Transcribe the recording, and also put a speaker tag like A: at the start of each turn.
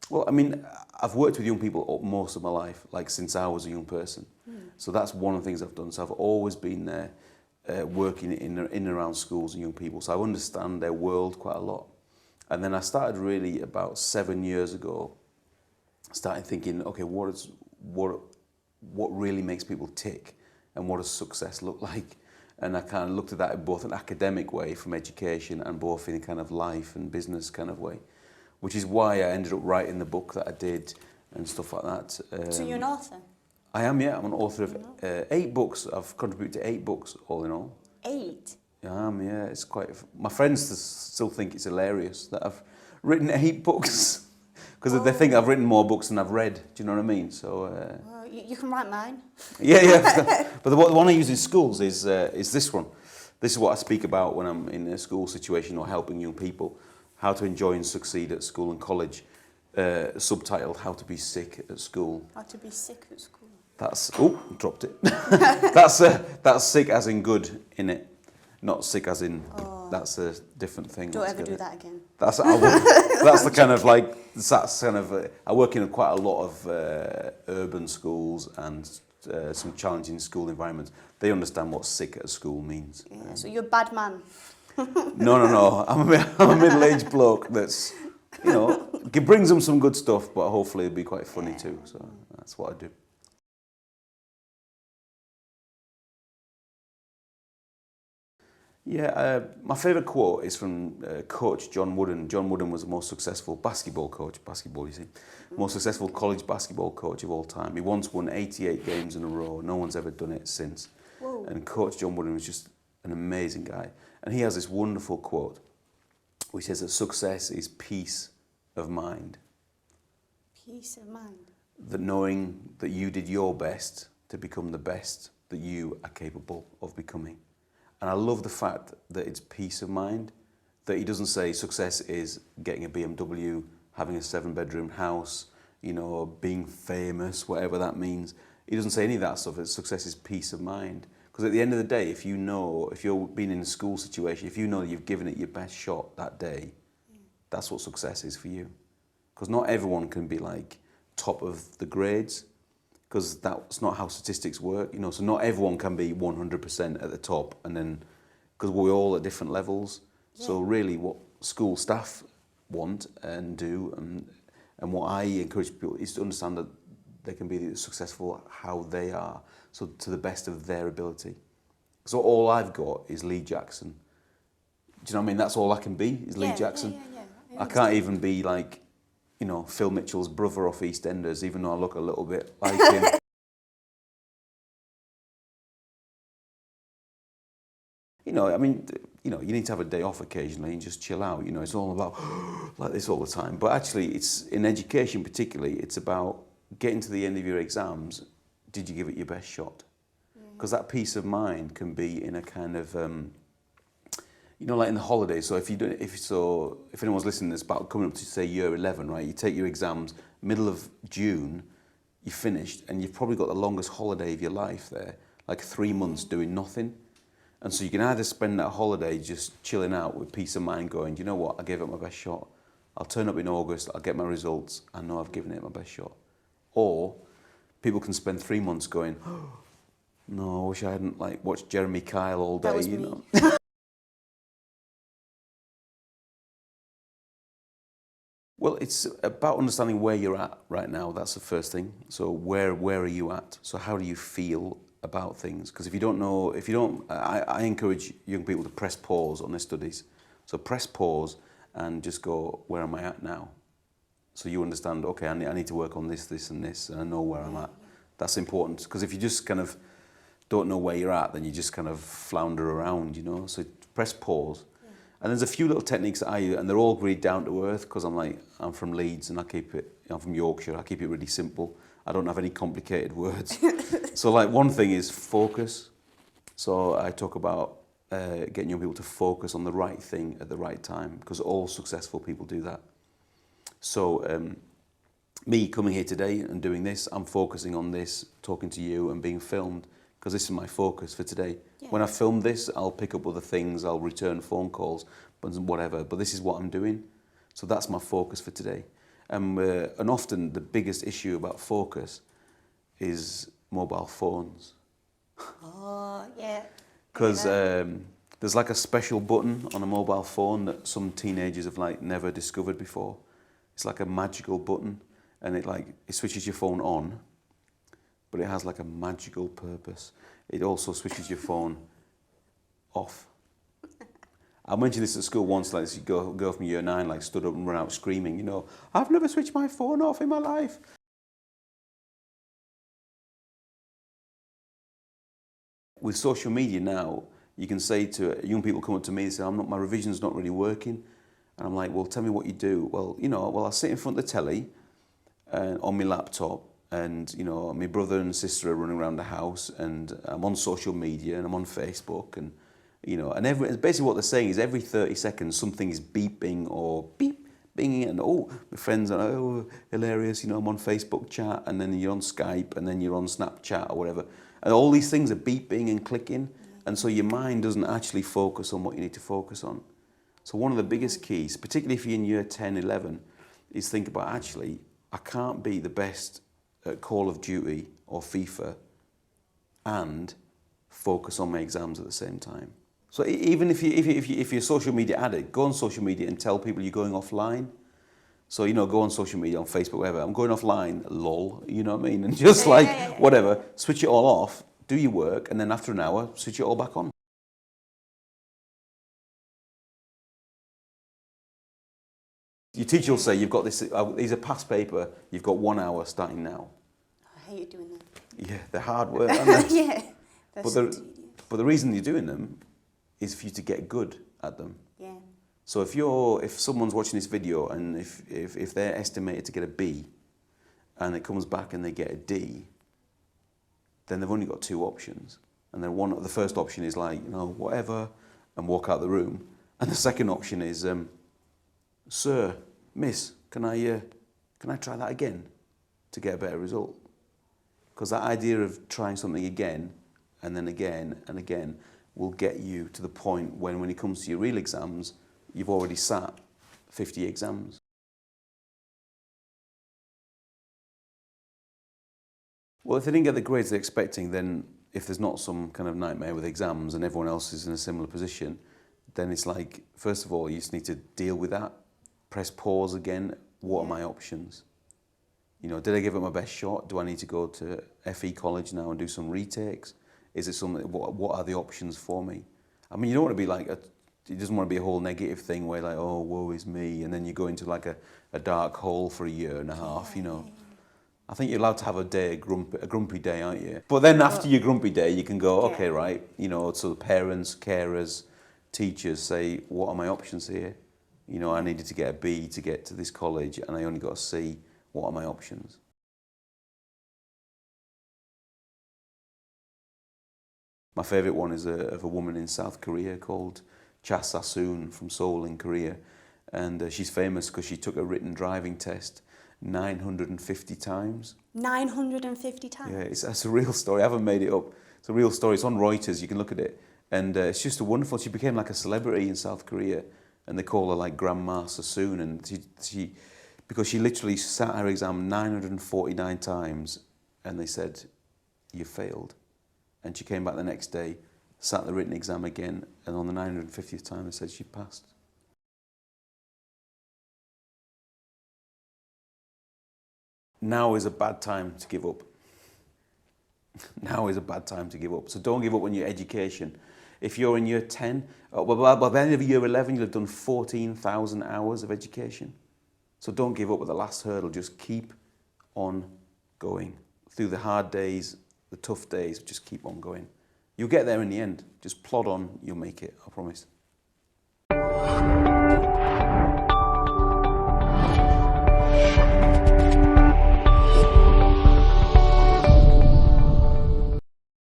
A: Well, I mean, I've worked with young people most of my life, like since I was a young person. So that's one of the things I've done. So I've always been there working in and around schools and young people. So I understand their world quite a lot. And then I started really about 7 years ago, started thinking, okay, what really makes people tick and what does success look like? And I kind of looked at that in both an academic way from education and both in a kind of life and business kind of way, which is why I ended up writing the book that I did and stuff like that.
B: So you're an author?
A: I am, yeah. I'm an author of 8 books. I've contributed to 8 books, all in all.
B: 8?
A: I am, yeah. It's quite. My friends still think it's hilarious that I've written 8 books because they think I've written more books than I've read. Do you know what I mean? So.
B: Well, you can write mine.
A: Yeah. But the one I use in schools is this one. This is what I speak about when I'm in a school situation or helping young people. How to enjoy and succeed at school and college. Subtitled "How to be sick at school."
B: How to be sick at school.
A: That's dropped it. that's sick as in good in it, not sick as in. That's a different thing.
B: Don't ever do that again.
A: That's the kind of like that's kind of. I work in quite a lot of urban schools and some challenging school environments. They understand what sick at school means.
B: Yeah, so you're a bad man.
A: No. I'm a middle-aged bloke that's, it brings them some good stuff, but hopefully it'll be quite funny too. So that's what I do. Yeah, my favourite quote is from Coach John Wooden. John Wooden was the most successful basketball coach, most successful college basketball coach of all time. He once won 88 games in a row. No one's ever done it since.
B: Whoa.
A: And Coach John Wooden was just an amazing guy. And he has this wonderful quote, which says that success is peace of mind.
B: Peace of mind.
A: That knowing that you did your best to become the best that you are capable of becoming. And I love the fact that it's peace of mind, that he doesn't say success is getting a BMW, having a 7-bedroom house, being famous, whatever that means. He doesn't say any of that stuff. Success is peace of mind. Because at the end of the day, if you're being in a school situation, if you know that you've given it your best shot that day, that's what success is for you. Because not everyone can be like top of the grades, because that's not how statistics work, so not everyone can be 100% at the top, and then, because we're all at different levels. Yeah. So really what school staff want and do, and what I encourage people is to understand that they can be successful how they are, so to the best of their ability. So all I've got is Lee Jackson. Do you know what I mean? That's all I can be, is Lee Jackson.
B: Yeah.
A: I can't even be like, Phil Mitchell's brother off EastEnders, even though I look a little bit like him. You need to have a day off occasionally and just chill out. It's all about like this all the time. But actually, it's in education particularly, it's about getting to the end of your exams. Did you give it your best shot? Because that peace of mind can be in a kind of, like in the holidays. So if anyone's listening, it's about coming up to say year 11, right? You take your exams middle of June, you're finished, and you've probably got the longest holiday of your life there, like 3 months doing nothing. And so you can either spend that holiday just chilling out with peace of mind, going, do you know what? I gave it my best shot. I'll turn up in August. I'll get my results. I know I've given it my best shot. Or people can spend 3 months going, oh, no, I wish I hadn't watched Jeremy Kyle all day.
B: That was me.
A: Well, it's about understanding where you're at right now. That's the first thing. So where are you at? So how do you feel about things? Because I encourage young people to press pause on their studies. So press pause and just go, where am I at now? So you understand, okay, I need to work on this, and this, and I know where I'm at. That's important, because if you just kind of don't know where you're at, then you just kind of flounder around, So press pause. And there's a few little techniques that I use, and they're all really down to earth, because I'm from Leeds and I'm from Yorkshire. I keep it really simple. I don't have any complicated words. So one thing is focus. So I talk about getting young people to focus on the right thing at the right time, because all successful people do that. So me coming here today and doing this, I'm focusing on this, talking to you and being filmed, because this is my focus for today. Yeah. When I film this, I'll pick up other things, I'll return phone calls, but whatever. But this is what I'm doing. So that's my focus for today. And often the biggest issue about focus is mobile phones.
B: Oh, yeah.
A: Because
B: Yeah.
A: there's like a special button on a mobile phone that some teenagers have like never discovered before. It's like a magical button, and it switches your phone on, but it has like a magical purpose. It also switches your phone off. I mentioned this at school once, like this girl from year 9 like stood up and ran out screaming, you know, I've never switched my phone off in my life. With social media now, you can say to young people come up to me and say, my revision's not really working. And I'm like, well, tell me what you do. Well, I sit in front of the telly on my laptop, and, my brother and sister are running around the house, and I'm on social media and I'm on Facebook, and, basically what they're saying is every 30 seconds something is beeping or beeping, and my friends are, hilarious, I'm on Facebook chat, and then you're on Skype, and then you're on Snapchat or whatever. And all these things are beeping and clicking, and so your mind doesn't actually focus on what you need to focus on. So one of the biggest keys, particularly if you're in year 10, 11, is think about, actually, I can't be the best at Call of Duty or FIFA and focus on my exams at the same time. So even if you're a social media addict, go on social media and tell people you're going offline. So, go on social media, on Facebook, whatever. I'm going offline, lol, you know what I mean? And just whatever, switch it all off, do your work, and then after an hour, switch it all back on. Your teacher will say, you've got this, these are past paper, you've got 1 hour starting now.
B: I hate doing them.
A: Yeah, they're hard work, aren't they?
B: Yeah.
A: But the reason you're doing them is for you to get good at them.
B: Yeah.
A: So if someone's watching this video and if they're estimated to get a B and it comes back and they get a D, then they've only got 2 options. And then the first option is like, whatever, and walk out the room. And the second option is, sir, miss, can I try that again to get a better result? Because that idea of trying something again and then again and again will get you to the point when it comes to your real exams, you've already sat 50 exams. Well, if they didn't get the grades they're expecting, then if there's not some kind of nightmare with exams and everyone else is in a similar position, then it's like, first of all, you just need to deal with that. Press pause again. What are my options? Did I give it my best shot? Do I need to go to FE college now and do some retakes? Is it something? What are the options for me? I mean, you don't want to be like it doesn't want to be a whole negative thing where like, oh, woe is me, and then you go into like a dark hole for a year and a half. I think you're allowed to have a grumpy day, aren't you? But then after your grumpy day, you can go, okay, right. So the parents, carers, teachers say, what are my options here? I needed to get a B to get to this college, and I only got a C. What are my options? My favourite one is of a woman in South Korea called Cha Sa-soon from Seoul in Korea. And she's famous because she took a written driving test 950 times.
B: 950 times?
A: Yeah, it's a real story. I haven't made it up. It's a real story. It's on Reuters. You can look at it. And it's just wonderful. She became like a celebrity in South Korea. And they call her like Grandma Sassoon. And because she literally sat her exam 949 times. And they said, you failed. And she came back the next day, sat the written exam again. And on the 950th time, they said she passed. Now is a bad time to give up. Now is a bad time to give up. So don't give up on your education. If you're in year 10, by the end of year 11, you'll have done 14,000 hours of education. So don't give up at the last hurdle. Just keep on going. Through the hard days, the tough days, just keep on going. You'll get there in the end. Just plod on, you'll make it, I promise.